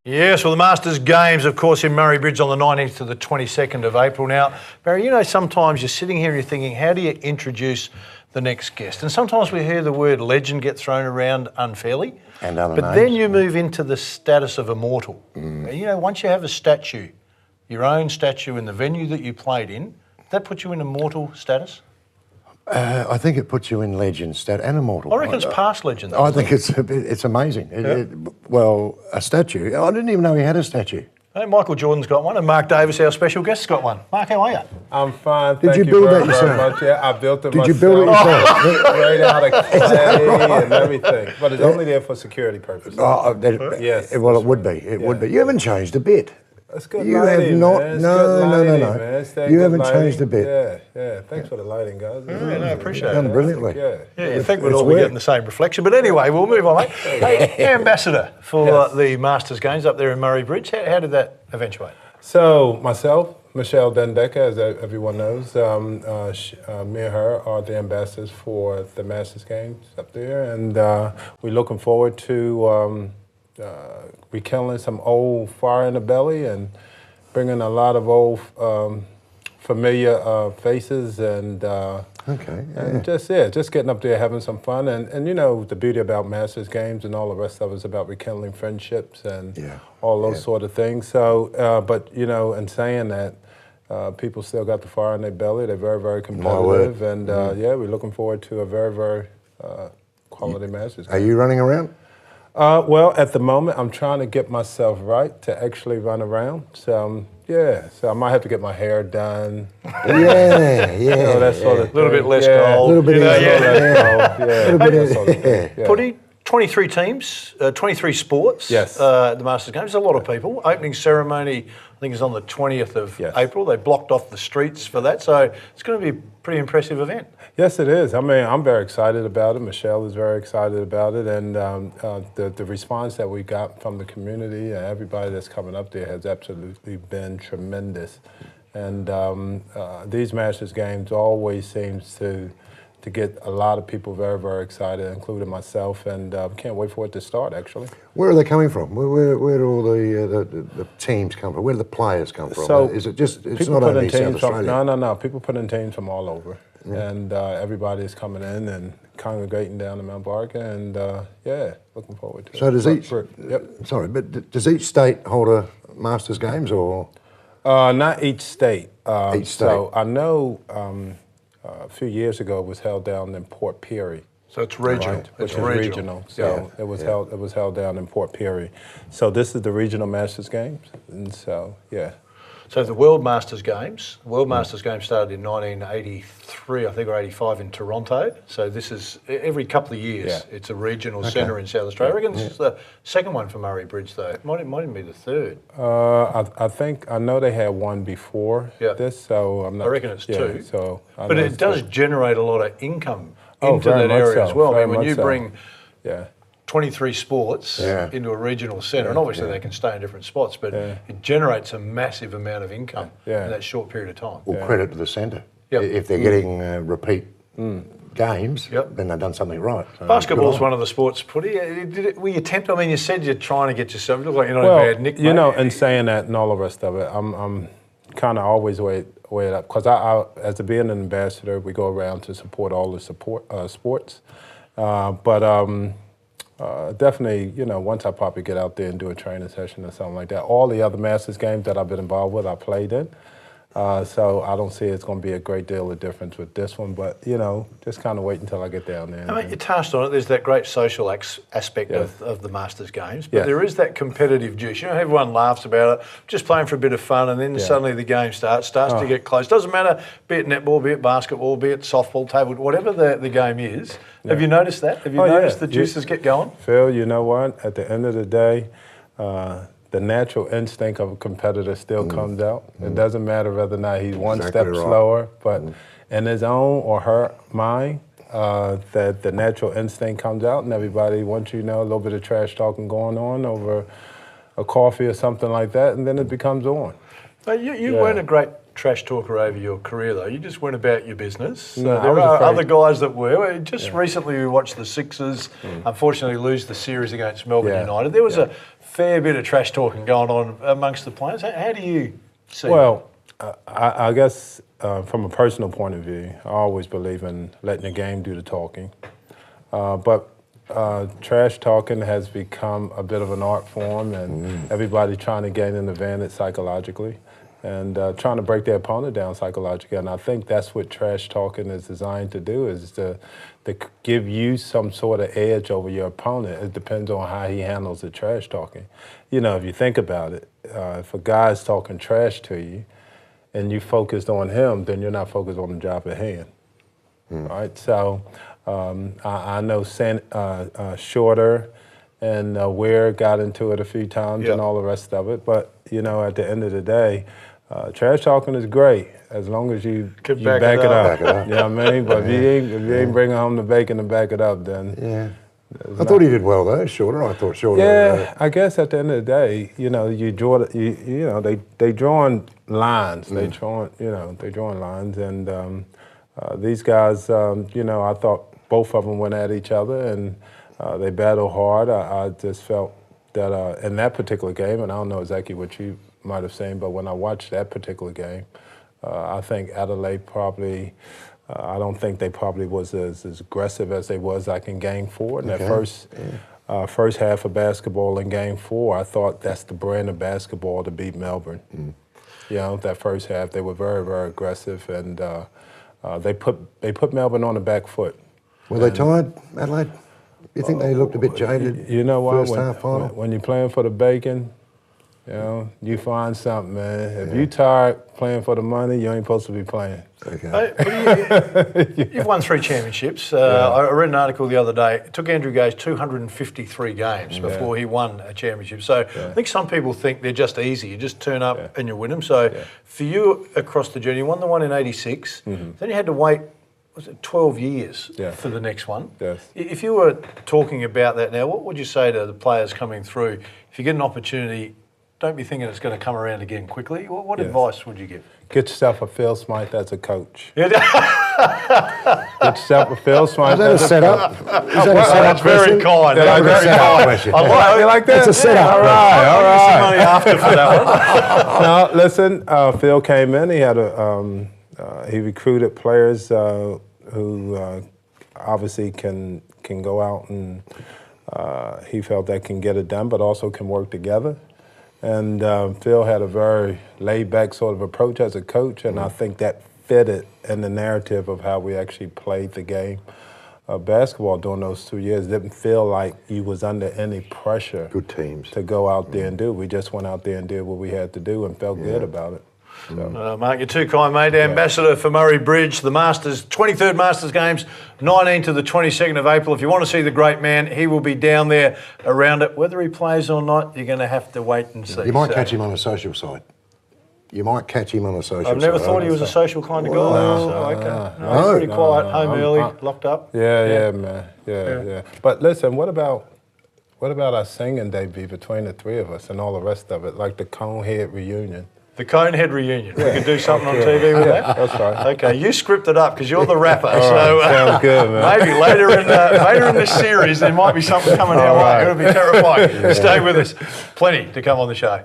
Yes, well, the Masters Games, of course, in Murray Bridge on the 19th to the 22nd of April. Now, Barry, you know, sometimes you're sitting here and you're thinking, how do you introduce the next guest? And sometimes we hear the word legend get thrown around unfairly. And other But names. then you move into the status of immortal. You know, once you have a statue, your own statue in the venue that you played in, that puts you in immortal status? I think it puts you in legend status and immortal. I reckon it's past legend. I think it's amazing. Well, a statue. I didn't even know he had a statue. Hey, Michael Jordan's got one, and Mark Davis, our special guest, has got one. Mark, how are you? I'm fine. Did Thank you build that yourself? very much. Yeah, I built it Did myself. you build it yourself? Right out of clay and everything. But it's only there for security purposes. Yes. Well, it would be. It would be. You haven't changed a bit. That's good You lighting, have not. man. It's No, good no, lighting, no. man. It's that You good haven't lighting. changed a bit. Yeah. Thanks for the lighting, guys. Yeah, no, I appreciate Done it. brilliantly. Yeah, you think we'd It's all be work. getting the same reflection. But anyway, we'll move on, mate. Hey, ambassador for the Masters Games up there in Murray Bridge. How did that eventuate? So, myself, Michelle Dendecker, as everyone knows, me and her are the ambassadors for the Masters Games up there. And we're looking forward to rekindling some old fire in the belly and bringing a lot of old familiar faces and just getting up there having some fun and you know the beauty about Masters Games and all the rest of it is about rekindling friendships and all those sort of things. So, but you know, in saying that, people still got the fire in their belly. They're very, very competitive, and we're looking forward to a very, very quality Masters game. Are you running around? Well, at the moment, I'm trying to get myself right to actually run around. So, so I might have to get my hair done. Yeah. That sort of A little bit thing. less Yeah. gold. A little bit Yeah. Putty, 23 teams, 23 sports. Yes. The Masters Games. There's a lot of people. Opening ceremony, I think, is on the 20th of April. They blocked off the streets for that, so it's going to be a pretty impressive event. Yes, it is. I mean, I'm very excited about it. Michelle is very excited about it, and the response that we got from the community and everybody that's coming up there has absolutely been tremendous. And these Masters Games always seems to get a lot of people very, very excited, including myself, and can't wait for it to start, actually. Where are they coming from? Where do all the teams come from? Where do the players come from? So is it just, it's people not put only in South teams from, Australia? No. People put in teams from all over. And everybody is coming in and congregating down in Mount Barker, and looking forward to it. So does each, Yep. sorry, but does each state hold a Masters Games or? Not each state. Each state. So I know a few years ago it was held down in Port Pirie. So it's regional. Right, which is regional. So it was held down in Port Pirie. So this is the regional Masters Games, and so So the World Masters Games started in 1983, I think, or 85 in Toronto. So this is every couple of years. It's a regional centre in South Australia. I reckon this is the second one for Murray Bridge, though. It might even be the third. I know they had one before this, so I'm not. I reckon it's two. So, but it does generate a lot of income into that area as well. I mean, when you bring 23 sports into a regional centre, and obviously they can stay in different spots, but it generates a massive amount of income in that short period of time. Well, credit to the centre. If they're getting repeat games, then they've done something right. So Basketball's one of the sports, Putty. Were you tempted? I mean, you said you're trying to get yourself, you look like you're not a bad nick, you know, and saying that and all the rest of it, I'm kind of always weigh it up, because I, as being an ambassador, we go around to support all the sports, definitely, you know, once I probably get out there and do a training session or something like that. All the other Masters games that I've been involved with, I played in. So I don't see it's going to be a great deal of difference with this one, but, you know, just kind of wait until I get down there. I mean, you touched on it. There's that great social aspect of the Masters Games, but there is that competitive juice. You know, everyone laughs about it, just playing for a bit of fun, and then suddenly the game starts to get close. Doesn't matter, be it netball, be it basketball, be it softball, table, whatever the game is. Have you noticed that? Have you noticed the juices get going? Phil, you know what? At the end of the day, the natural instinct of a competitor still comes out. It doesn't matter whether or not he's one step slower, but in his own or her mind, that the natural instinct comes out, and everybody, once you know, a little bit of trash talking going on over a coffee or something like that, and then it becomes on. You weren't a great trash talker over your career, though. You just went about your business. No, There are other guys that were. Just recently we watched the Sixers, unfortunately, lose the series against Melbourne United. There was a fair bit of trash talking going on amongst the players. How do you see Well, I guess from a personal point of view, I always believe in letting the game do the talking. But trash talking has become a bit of an art form, and everybody trying to gain an advantage psychologically and trying to break their opponent down psychologically. And I think that's what trash talking is designed to do, is to give you some sort of edge over your opponent. It depends on how he handles the trash talking. You know, if you think about it, if a guy's talking trash to you and you focused on him, then you're not focused on the job at hand, right? So I know Shorter and Ware got into it a few times and all the rest of it, but you know, at the end of the day, trash talking is great as long as you back it up. You know what I mean? But if you ain't bringing home the bacon to back it up, then I thought he did well though, Shorter. I thought Shorter. Yeah, I guess at the end of the day, you know, they drawing lines. They drawing lines, and these guys, you know, I thought both of them went at each other and they battled hard. I just felt that in that particular game, and I don't know exactly what you might have seen, but when I watched that particular game, I think Adelaide probably, I don't think they probably was as aggressive as they was like in Game 4. In that first half of basketball in Game 4, I thought that's the brand of basketball to beat Melbourne. You know, that first half, they were very, very aggressive, and they put Melbourne on the back foot. Were they tired, Adelaide? You think they looked a bit jaded? You know what? First half final? When you're playing for the bacon, you know, you find something, man. If you tired playing for the money, you ain't supposed to be playing. You've won 3 championships. I read an article the other day. It took Andrew Gaze 253 games before he won a championship. So I think some people think they're just easy. You just turn up and you win them. So for you across the journey, you won the one in '86. Then you had to wait, was it 12 years for the next one? Yes. If you were talking about that now, what would you say to the players coming through? If you get an opportunity, don't be thinking it's going to come around again quickly. What advice would you give? Get yourself a Phil Smythe as a coach. Yeah. Get yourself a Phil Smythe as a setup? Is that a setup? That's very kind. Yeah, Very kind. I like that? It's a setup. All right, all right. Some money after for that one. No, listen, Phil came in. He had he recruited players who obviously can go out and he felt that can get it done, but also can work together. And Phil had a very laid-back sort of approach as a coach, and I think that fitted in the narrative of how we actually played the game of basketball during those 2 years. It didn't feel like you was under any pressure. Good teams. To go out there and do. We just went out there and did what we had to do and felt good about it. So. Mark, you're too kind, mate. Ambassador for Murray Bridge, the Masters, 23rd Masters Games, 19th to the 22nd of April. If you want to see the great man, he will be down there around it. Whether he plays or not, you're going to have to wait and see. You might catch him on a social side. I've never thought he was a social kind of guy. No, he's pretty quiet, home early, locked up. Yeah, man. Yeah. But listen, what about our singing debut between the three of us and all the rest of it, like the Conehead reunion? The Conehead reunion. We can do something on TV with that. That's right. Okay, you script it up because you're the rapper. So sounds good, man. Maybe later in this series there might be something coming our way. It'll be terrifying. Stay with us. Plenty to come on the show.